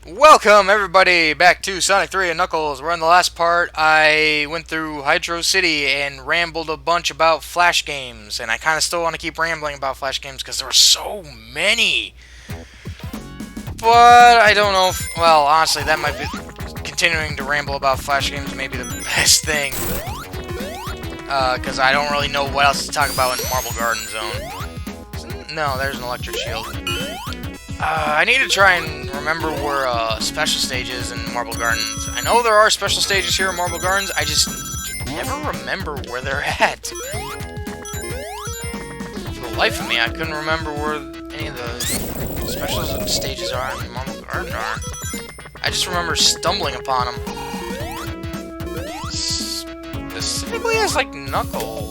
Welcome everybody back to Sonic 3 and Knuckles. We're on the last part. I went through Hydro City and rambled a bunch about Flash games, and I kind of still want to keep rambling about Flash games because there were so many. But I don't know if, well, honestly, that might be, continuing to ramble about Flash games may be the best thing. Because I don't really know what else to talk about in Marble Garden Zone. No, there's an electric shield. I need to try and remember where special stage is in Marble Gardens. I know there are special stages here in Marble Gardens, I just can never remember where they're at. For the life of me, I couldn't remember where any of the special stages are in Marble Garden are. I just remember stumbling upon them. Specifically as, like, Knuckles.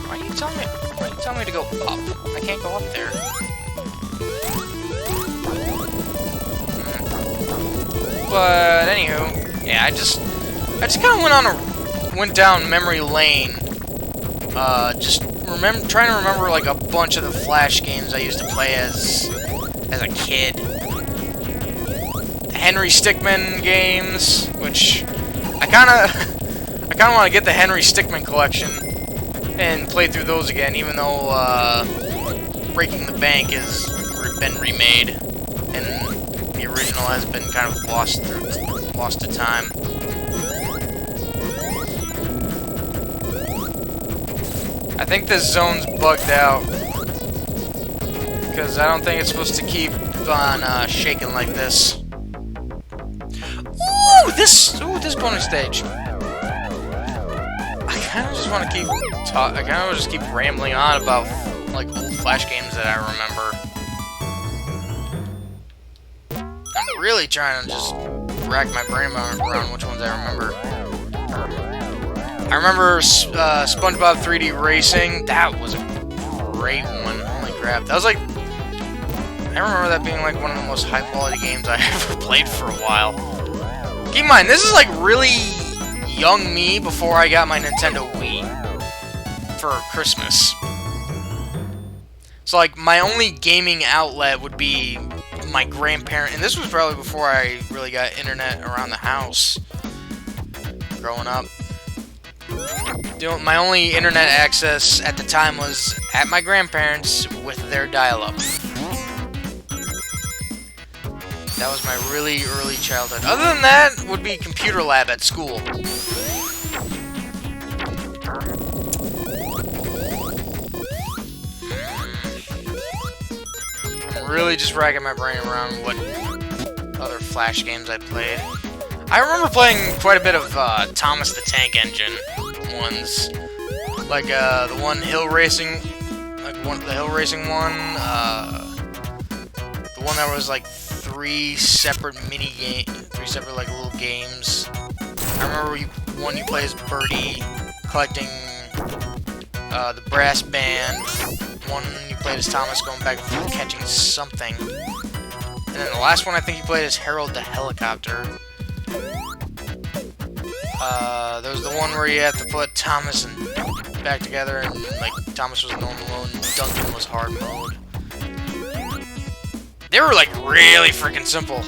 Why are you telling me to go up? I can't go up there. But anywho, yeah, I just kind of went down memory lane. Just trying to remember like a bunch of the Flash games I used to play as a kid. Henry Stickmin games, which I kind of want to get the Henry Stickmin collection and play through those again, even though Breaking the Bank has been remade, and the original has been kind of lost to time. I think this zone's bugged out, because I don't think it's supposed to keep on shaking like this. Ooh, this bonus stage. I kind of just want to keep rambling on about like old Flash games that I remember. I'm really trying to just rack my brain around which ones I remember. I remember Spongebob 3D Racing. That was a great one. Holy crap! That was like, I remember that being like one of the most high quality games I ever played for a while. Keep in mind, this is like really young me before I got my Nintendo Wii for Christmas. So like my only gaming outlet would be my grandparent, and this was probably before I really got internet around the house growing up. My only internet access at the time was at my grandparents with their dial-up. That was my really early childhood. Other than that, would be computer lab at school. I'm really just racking my brain around what other Flash games I played. I remember playing quite a bit of Thomas the Tank Engine ones, like the one hill racing, the hill racing one, the one that was like three separate like little games. I remember one you play as Birdie, collecting the brass band. One you played as Thomas, going back and forth catching something. And then the last one I think you played as Harold the Helicopter. There was the one where you had to put Thomas and back together, and like Thomas was normal mode and Duncan was hard mode. They were like really freaking simple.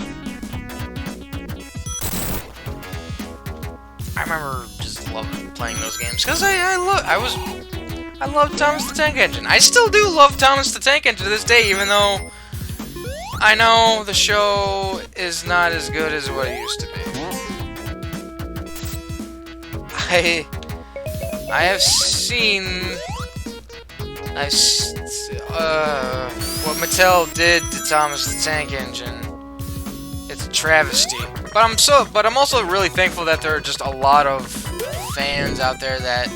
I remember just loving playing those games because I love Thomas the Tank Engine. I still do love Thomas the Tank Engine to this day, even though I know the show is not as good as what it used to be. I have seen what Mattel did to Thomas the Tank Engine. It's a travesty. But I'm also really thankful that there are just a lot of fans out there that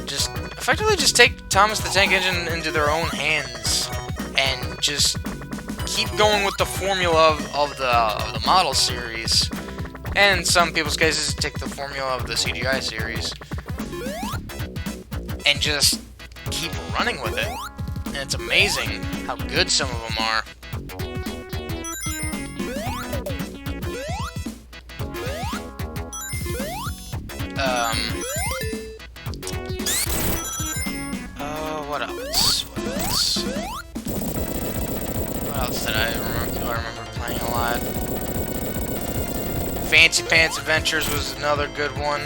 just effectively just take Thomas the Tank Engine into their own hands and just keep going with the formula of the model series. And in some people's cases, take the formula of the CGI series and just keep running with it. And it's amazing how good some of them are. else that I remember playing a lot. Fancy Pants Adventures was another good one.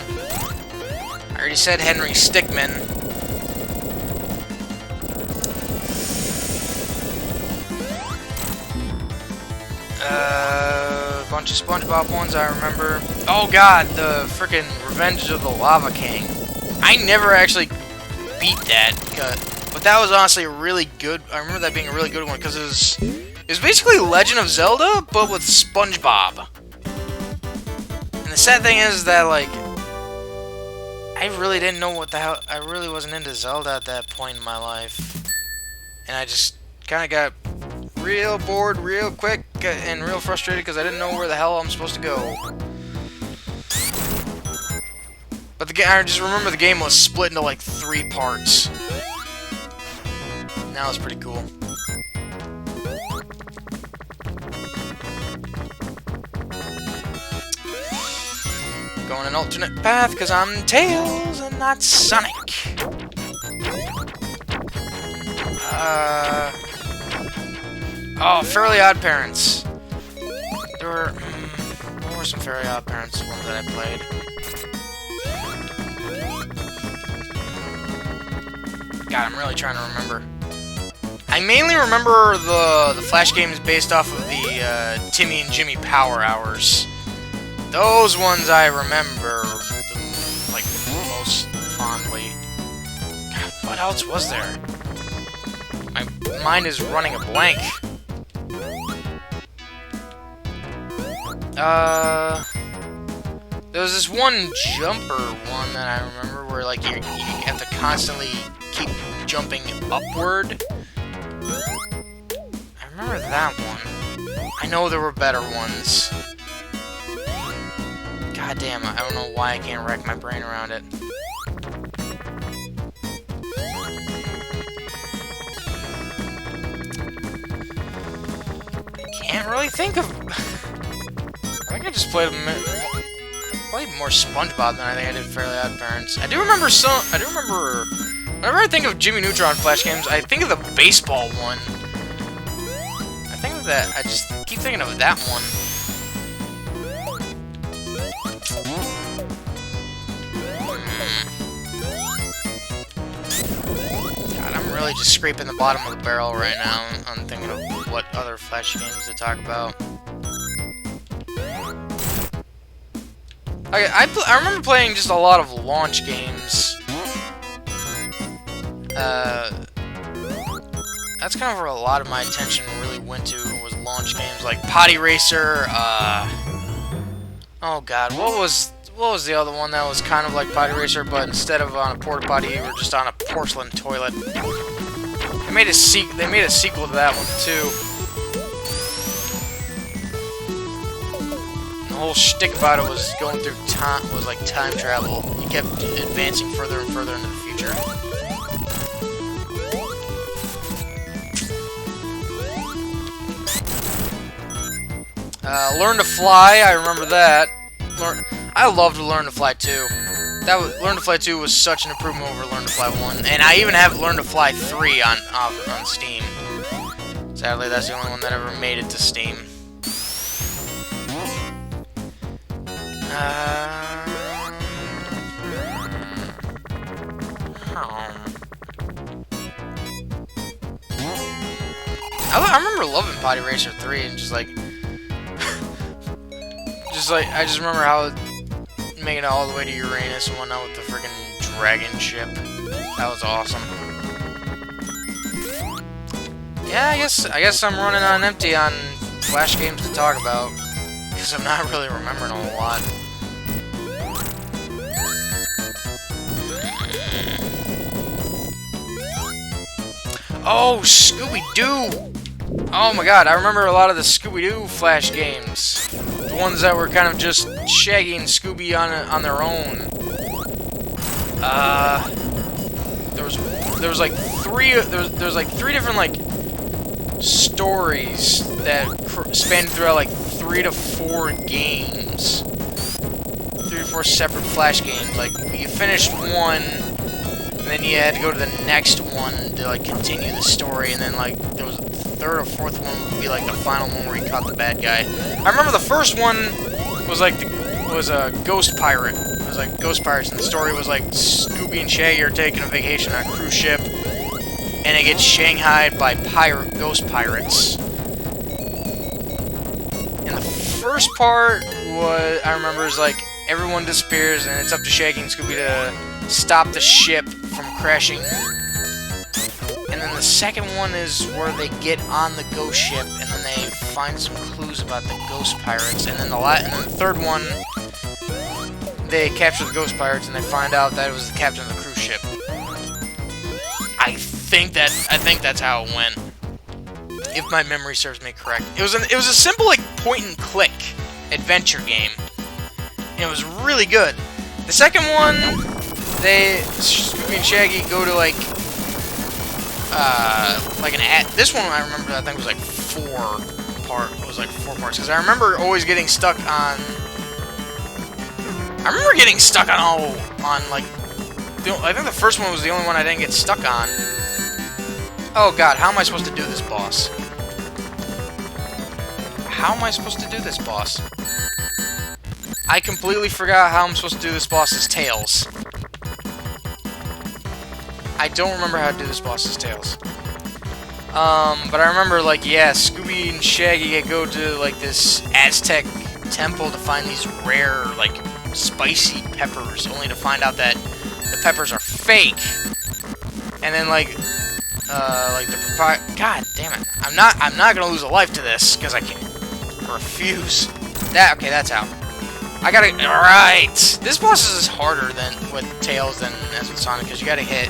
I already said Henry Stickmin. A bunch of Spongebob ones I remember. Oh god, the frickin' Revenge of the Lava King. I never actually beat that, but that was honestly a really good. I remember that being a really good one because it was basically Legend of Zelda, but with SpongeBob. And the sad thing is that, like, I really didn't know what the hell. I really wasn't into Zelda at that point in my life, and I just kind of got real bored real quick and real frustrated because I didn't know where the hell I'm supposed to go. But I just remember the game was split into like 3 parts. That was pretty cool. Going an alternate path because I'm Tails and not Sonic. Oh, Fairly Odd Parents. There were... what were some Fairly Odd Parents ones that I played? God, I'm really trying to remember. I mainly remember the Flash games based off of the Timmy and Jimmy Power Hours. Those ones I remember, like, most fondly. God, what else was there? My mind is running a blank. There was this one jumper one that I remember where, like, you have to constantly keep jumping upward. I remember that one. I know there were better ones. God damn, I don't know why I can't rack my brain around it. Can't really think of... I think I just played more SpongeBob than I think I did Fairly Odd Parents. I do remember whenever I think of Jimmy Neutron Flash games, I think of the baseball one. I think of that. I just keep thinking of that one. God, I'm really just scraping the bottom of the barrel right now. I'm thinking of what other Flash games to talk about. Okay, I remember playing just a lot of launch games. That's kind of where a lot of my attention really went to, was launch games like Potty Racer. Oh god, what was the other one that was kind of like Potty Racer, but instead of on a porta potty, you were just on a porcelain toilet? They made a sequel to that one too. The whole shtick about it was going through time, was like time travel. You kept advancing further and further into the future. Learn to Fly, I remember that. I loved Learn to Fly 2. Learn to Fly 2 was such an improvement over Learn to Fly 1. And I even have Learn to Fly 3 on Steam. Sadly, that's the only one that ever made it to Steam. I remember loving Potty Racer 3 and just like I just remember how making it all the way to Uranus and whatnot with the freaking dragon ship. That was awesome. Yeah, I guess I'm running on empty on Flash games to talk about because I'm not really remembering a whole lot. Oh, Scooby-Doo! Oh my god, I remember a lot of the Scooby-Doo Flash games. The ones that were kind of just Shaggy and Scooby on their own. There was like three different like stories that spanned throughout like 3 to 4 games. 3 or 4 separate Flash games. Like you finished one, and then you had to go to the next one to like continue the story, and then like there was a third or fourth one would be like the final one where he caught the bad guy. I remember the first one was like was a ghost pirate. It was like ghost pirates, and the story was like Scooby and Shaggy are taking a vacation on a cruise ship, and it gets shanghaied by ghost pirates. And the first part was, I remember, is like everyone disappears, and it's up to Shaggy and Scooby to stop the ship from crashing. And then the second one is where they get on the ghost ship, and then they find some clues about the ghost pirates. And then the third one, they capture the ghost pirates, and they find out that it was the captain of the cruise ship. I think that's how it went, if my memory serves me correct. It was a simple like point and click adventure game. And it was really good. The second one, Scooby and Shaggy go to like this one I remember, I think it was like four parts, because I remember always getting stuck on. I remember getting stuck on like. I think the first one was the only one I didn't get stuck on. Oh god, how am I supposed to do this, boss? How am I supposed to do this, boss? I completely forgot how I'm supposed to do this boss's tails. I don't remember how to do this boss's tails. But I remember, like, yeah, Scooby and Shaggy go to, like, this Aztec temple to find these rare, like, spicy peppers, only to find out that the peppers are fake. And then, like the God damn it. I'm not gonna lose a life to this, because I can't refuse. Okay, that's how. I gotta, alright! This boss is harder with Tails than as with Sonic, because you gotta hit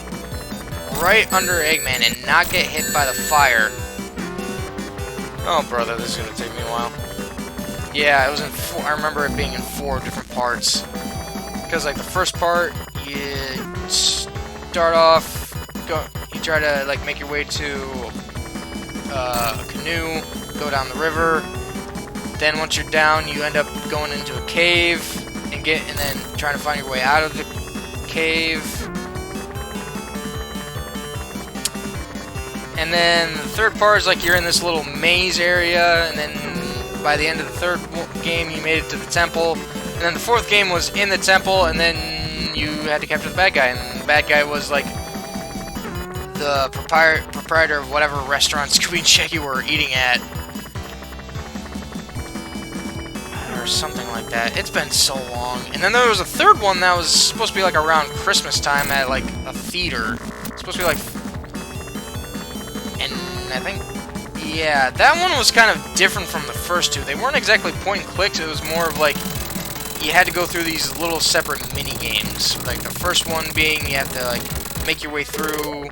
right under Eggman and not get hit by the fire. Oh, brother, this is gonna take me a while. Yeah, it was in I remember it being in 4 different parts. Because, like, the first part, you start off, you try to, like, make your way to a canoe, go down the river. Then once you're down, you end up going into a cave and then trying to find your way out of the cave. And then the third part is like you're in this little maze area, and then by the end of the third game, you made it to the temple. And then the fourth game was in the temple, and then you had to capture the bad guy. And the bad guy was like the proprietor of whatever restaurant Scooby and Shaggy were eating at. Or something like that. It's been so long. And then there was a third one that was supposed to be like around Christmas time at like a theater. It's supposed to be like, and I think, yeah, that one was kind of different from the first two. They weren't exactly point and clicks. It was more of like you had to go through these little separate mini games. Like the first one being you have to like make your way through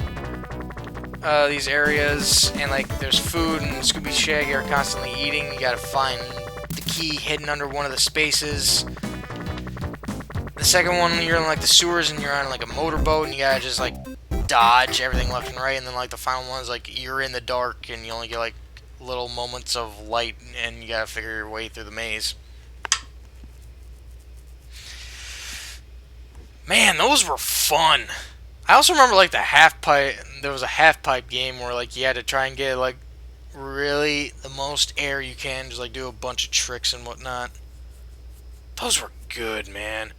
these areas, and like there's food, and Scooby and Shaggy are constantly eating. You gotta find key hidden under one of the spaces. The second one, you're in like the sewers and you're on like a motorboat and you gotta just like dodge everything left and right. And then like the final one is like you're in the dark and you only get like little moments of light and you gotta figure your way through the maze. Man, those were fun. I also remember like the half pipe. There was a half pipe game where like you had to try and get like really the most air you can, just like do a bunch of tricks and whatnot. Those were good, man.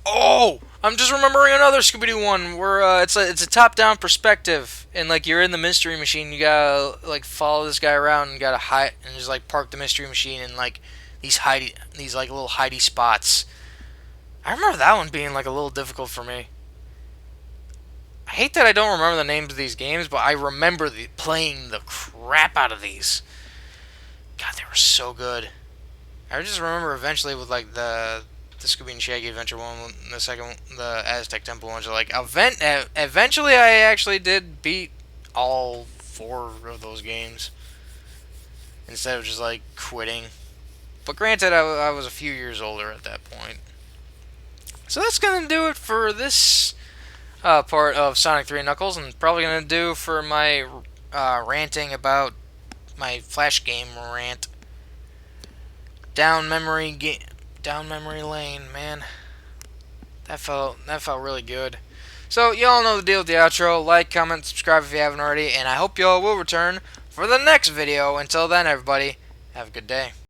Oh, I'm just remembering another Scooby-Doo one where it's a top-down perspective, and like you're in the mystery machine. You gotta like follow this guy around and gotta hide and just like park the mystery machine in like these like little hidey spots. I remember that one being like a little difficult for me. I hate that I don't remember the names of these games, but I remember playing the crap out of these. God, they were so good. I just remember eventually with like the Scooby and Shaggy Adventure one, the second one, the Aztec Temple one, like eventually I actually did beat all 4 of those games instead of just like quitting. But granted, I was a few years older at that point. So that's gonna do it for this part of Sonic 3 Knuckles, and probably gonna do for my ranting about my Flash game rant. Down memory lane, man. That felt really good. So y'all know the deal with the outro. Like, comment, subscribe if you haven't already, and I hope y'all will return for the next video. Until then, everybody, have a good day.